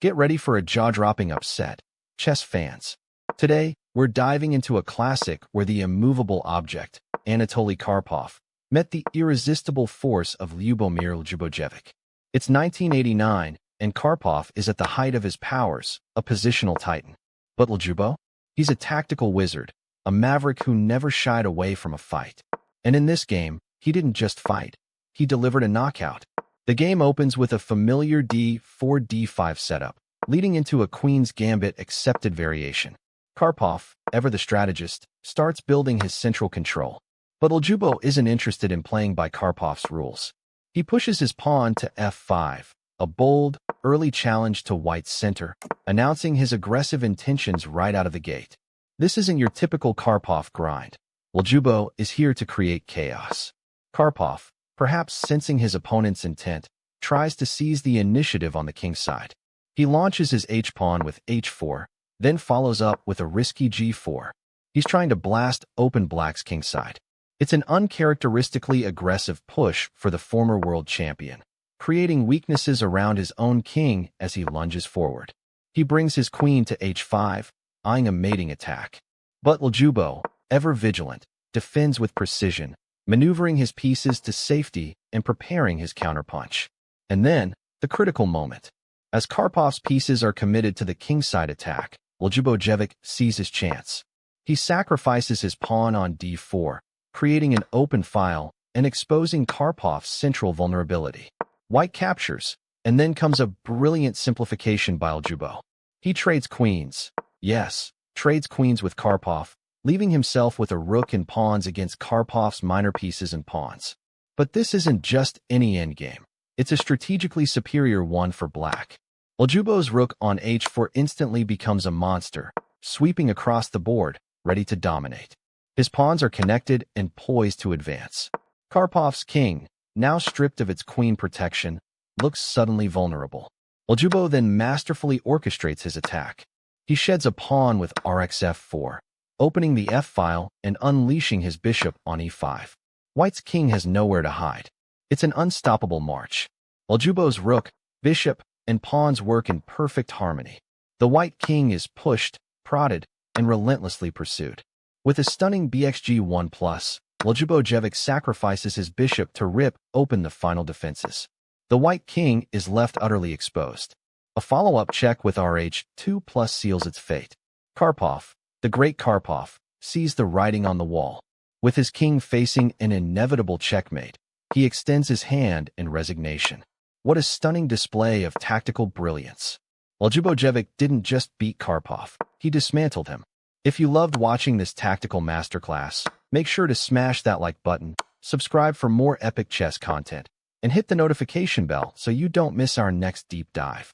Get ready for a jaw-dropping upset, chess fans. Today, we're diving into a classic where the immovable object, Anatoly Karpov, met the irresistible force of Ljubomir Ljubojevic. It's 1989, and Karpov is at the height of his powers, a positional titan. But Ljubo? He's a tactical wizard, a maverick who never shied away from a fight. And in this game, he didn't just fight. He delivered a knockout. The game opens with a familiar d4-d5 setup, leading into a Queen's Gambit accepted variation. Karpov, ever the strategist, starts building his central control. But Ljubo isn't interested in playing by Karpov's rules. He pushes his pawn to f5, a bold, early challenge to White's center, announcing his aggressive intentions right out of the gate. This isn't your typical Karpov grind. Ljubo is here to create chaos. Karpov, perhaps sensing his opponent's intent, tries to seize the initiative on the king's side. He launches his h-pawn with h4, then follows up with a risky g4. He's trying to blast open black's kingside. It's an uncharacteristically aggressive push for the former world champion, creating weaknesses around his own king as he lunges forward. He brings his queen to h5, eyeing a mating attack. But Ljubo, ever vigilant, defends with precision, maneuvering his pieces to safety and preparing his counterpunch. And then, the critical moment. As Karpov's pieces are committed to the kingside attack, Ljubojevic sees his chance. He sacrifices his pawn on d4, creating an open file and exposing Karpov's central vulnerability. White captures, and then comes a brilliant simplification by Ljubo. He trades queens. Yes, trades queens with Karpov, leaving himself with a rook and pawns against Karpov's minor pieces and pawns. But this isn't just any endgame. It's a strategically superior one for black. Ljubo's rook on h4 instantly becomes a monster, sweeping across the board, ready to dominate. His pawns are connected and poised to advance. Karpov's king, now stripped of its queen protection, looks suddenly vulnerable. Ljubo then masterfully orchestrates his attack. He sheds a pawn with rxf4, opening the f-file and unleashing his bishop on e5. White's king has nowhere to hide. It's an unstoppable march. Ljubo's rook, bishop, and pawns work in perfect harmony. The white king is pushed, prodded, and relentlessly pursued. With a stunning bxg1+, Ljubojevic sacrifices his bishop to rip open the final defenses. The white king is left utterly exposed. A follow-up check with rh2+ seals its fate. Karpov, the great Karpov, sees the writing on the wall. With his king facing an inevitable checkmate, he extends his hand in resignation. What a stunning display of tactical brilliance. Ljubojevic didn't just beat Karpov, he dismantled him. If you loved watching this tactical masterclass, make sure to smash that like button, subscribe for more epic chess content, and hit the notification bell so you don't miss our next deep dive.